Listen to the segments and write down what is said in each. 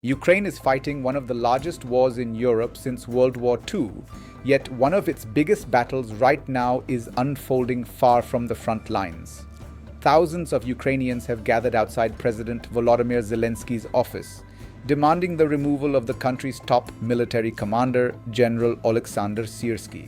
Ukraine is fighting one of the largest wars in Europe since World War II, yet one of its biggest battles right now is unfolding far from the front lines. Thousands of Ukrainians have gathered outside President Volodymyr Zelensky's office, demanding the removal of the country's top military commander, General Oleksandr Syrskyi.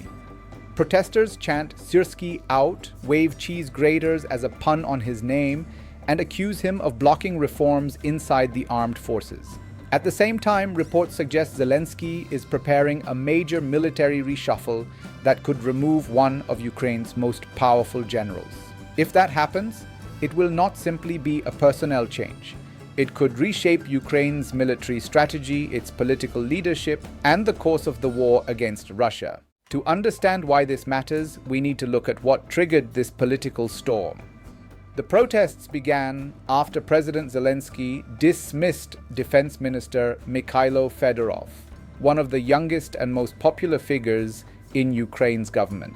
Protesters chant "Syrskyi out," wave cheese graters as a pun on his name, and accuse him of blocking reforms inside the armed forces. At the same time, reports suggest Zelenskyy is preparing a major military reshuffle that could remove one of Ukraine's most powerful generals. If that happens, it will not simply be a personnel change. It could reshape Ukraine's military strategy, its political leadership, and the course of the war against Russia. To understand why this matters, we need to look at what triggered this political storm. The protests began after President Zelenskyy dismissed Defence Minister Mykhailo Fedorov, one of the youngest and most popular figures in Ukraine's government.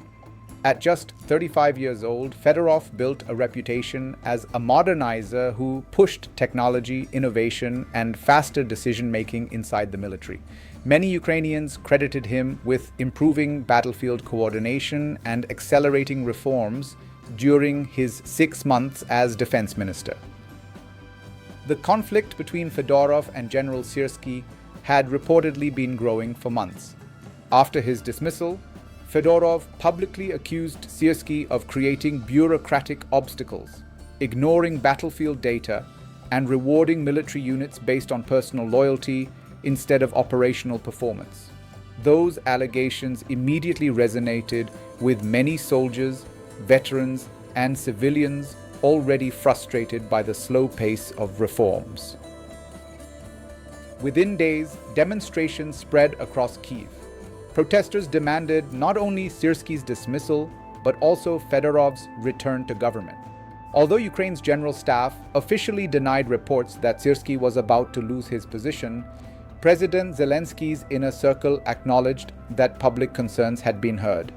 At just 35 years old, Fedorov built a reputation as a modernizer who pushed technology, innovation, and faster decision-making inside the military. Many Ukrainians credited him with improving battlefield coordination and accelerating reforms during his 6 months as defense minister. The conflict between Fedorov and General Syrskyi had reportedly been growing for months. After his dismissal, Fedorov publicly accused Syrskyi of creating bureaucratic obstacles, ignoring battlefield data, and rewarding military units based on personal loyalty instead of operational performance. Those allegations immediately resonated with many soldiers, veterans, and civilians already frustrated by the slow pace of reforms. Within days, demonstrations spread across Kyiv. Protesters demanded not only Syrskyi's dismissal, but also Fedorov's return to government. Although Ukraine's general staff officially denied reports that Syrskyi was about to lose his position, President Zelenskyy's inner circle acknowledged that public concerns had been heard.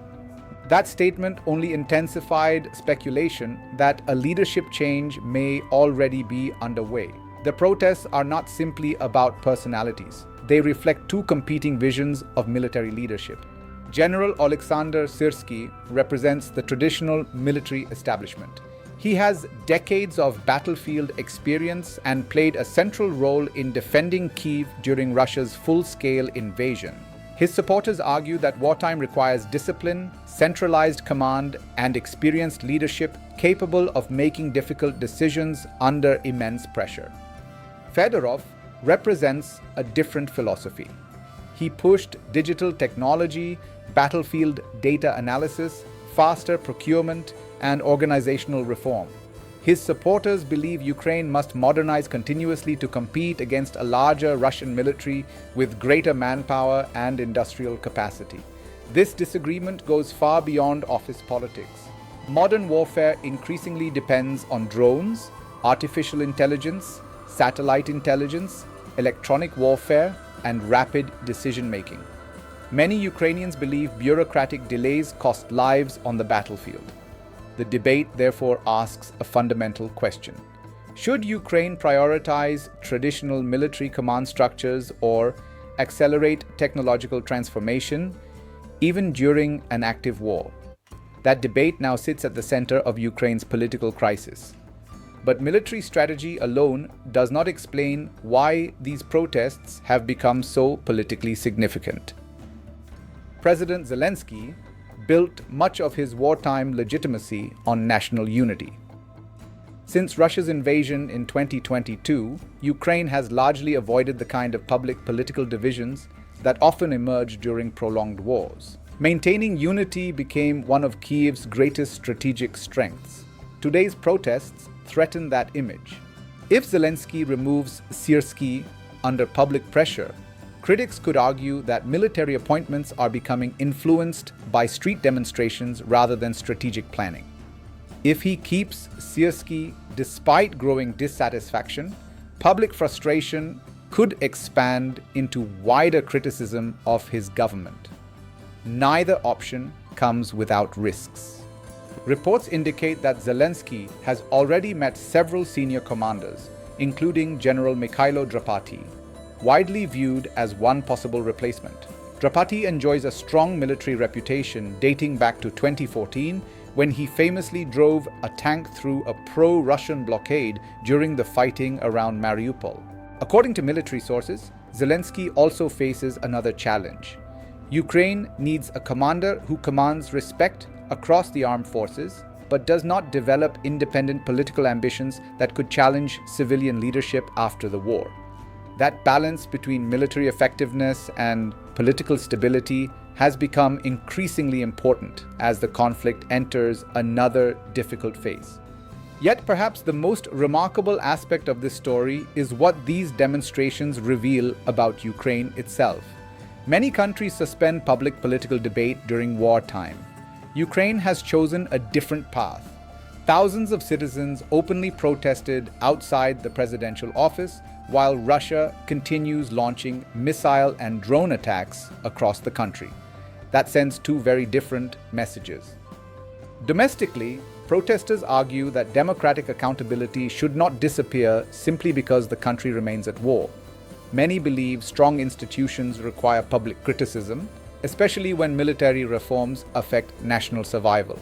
That statement only intensified speculation that a leadership change may already be underway. The protests are not simply about personalities. They reflect two competing visions of military leadership. General Oleksandr Syrskyi represents the traditional military establishment. He has decades of battlefield experience and played a central role in defending Kyiv during Russia's full-scale invasion. His supporters argue that wartime requires discipline, centralized command, and experienced leadership capable of making difficult decisions under immense pressure. Fedorov represents a different philosophy. He pushed digital technology, battlefield data analysis, faster procurement, and organizational reform. His supporters believe Ukraine must modernize continuously to compete against a larger Russian military with greater manpower and industrial capacity. This disagreement goes far beyond office politics. Modern warfare increasingly depends on drones, artificial intelligence, satellite intelligence, electronic warfare, and rapid decision-making. Many Ukrainians believe bureaucratic delays cost lives on the battlefield. The debate therefore asks a fundamental question. Should Ukraine prioritize traditional military command structures or accelerate technological transformation, even during an active war? That debate now sits at the center of Ukraine's political crisis. But military strategy alone does not explain why these protests have become so politically significant. President Zelenskyy built much of his wartime legitimacy on national unity. Since Russia's invasion in 2022, Ukraine has largely avoided the kind of public political divisions that often emerge during prolonged wars. Maintaining unity became one of Kyiv's greatest strategic strengths. Today's protests threaten that image. If Zelenskyy removes Syrskyi under public pressure, critics could argue that military appointments are becoming influenced by street demonstrations rather than strategic planning. If he keeps Syrskyi despite growing dissatisfaction, public frustration could expand into wider criticism of his government. Neither option comes without risks. Reports indicate that Zelenskyy has already met several senior commanders, including General Mikhailo Fedorov. widely viewed as one possible replacement. Drapati enjoys a strong military reputation dating back to 2014, when he famously drove a tank through a pro-Russian blockade during the fighting around Mariupol. According to military sources, Zelenskyy also faces another challenge. Ukraine needs a commander who commands respect across the armed forces, but does not develop independent political ambitions that could challenge civilian leadership after the war. That balance between military effectiveness and political stability has become increasingly important as the conflict enters another difficult phase. Yet perhaps the most remarkable aspect of this story is what these demonstrations reveal about Ukraine itself. Many countries suspend public political debate during wartime. Ukraine has chosen a different path. Thousands of citizens openly protested outside the presidential office, while Russia continues launching missile and drone attacks across the country. That sends two very different messages. Domestically, protesters argue that democratic accountability should not disappear simply because the country remains at war. Many believe strong institutions require public criticism, especially when military reforms affect national survival.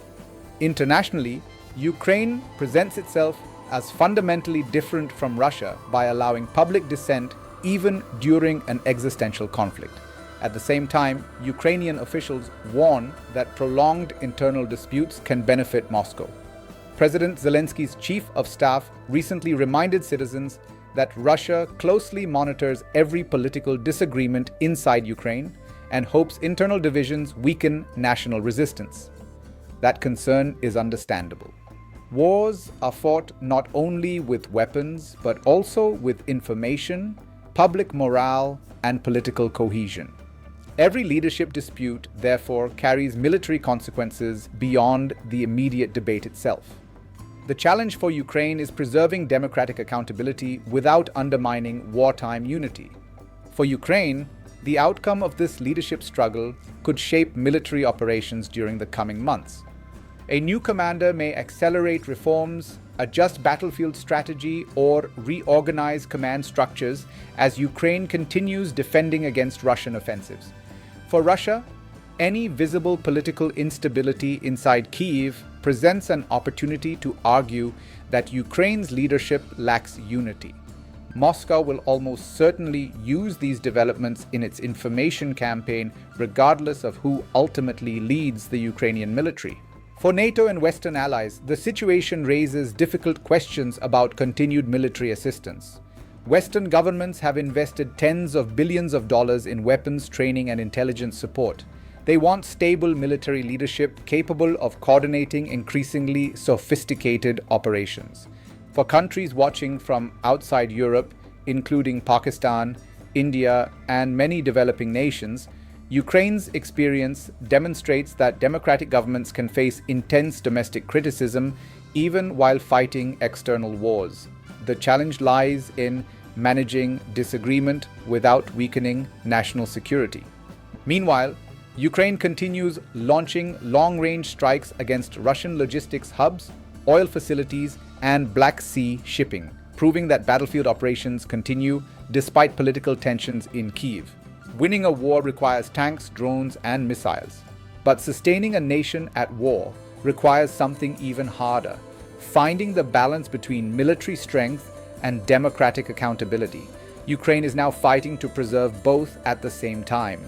Internationally, Ukraine presents itself as fundamentally different from Russia by allowing public dissent even during an existential conflict. At the same time, Ukrainian officials warn that prolonged internal disputes can benefit Moscow. President Zelensky's chief of staff recently reminded citizens that Russia closely monitors every political disagreement inside Ukraine and hopes internal divisions weaken national resistance. That concern is understandable. Wars are fought not only with weapons, but also with information, public morale, and political cohesion. Every leadership dispute, therefore, carries military consequences beyond the immediate debate itself. The challenge for Ukraine is preserving democratic accountability without undermining wartime unity. For Ukraine, the outcome of this leadership struggle could shape military operations during the coming months. A new commander may accelerate reforms, adjust battlefield strategy, or reorganize command structures as Ukraine continues defending against Russian offensives. For Russia, any visible political instability inside Kyiv presents an opportunity to argue that Ukraine's leadership lacks unity. Moscow will almost certainly use these developments in its information campaign, regardless of who ultimately leads the Ukrainian military. For NATO and Western allies, the situation raises difficult questions about continued military assistance. Western governments have invested tens of billions of dollars in weapons, training, and intelligence support. They want stable military leadership capable of coordinating increasingly sophisticated operations. For countries watching from outside Europe, including Pakistan, India, and many developing nations, Ukraine's experience demonstrates that democratic governments can face intense domestic criticism even while fighting external wars. The challenge lies in managing disagreement without weakening national security. Meanwhile, Ukraine continues launching long-range strikes against Russian logistics hubs, oil facilities, and Black Sea shipping, proving that battlefield operations continue despite political tensions in Kyiv. Winning a war requires tanks, drones, and missiles. But sustaining a nation at war requires something even harder: finding the balance between military strength and democratic accountability. Ukraine is now fighting to preserve both at the same time.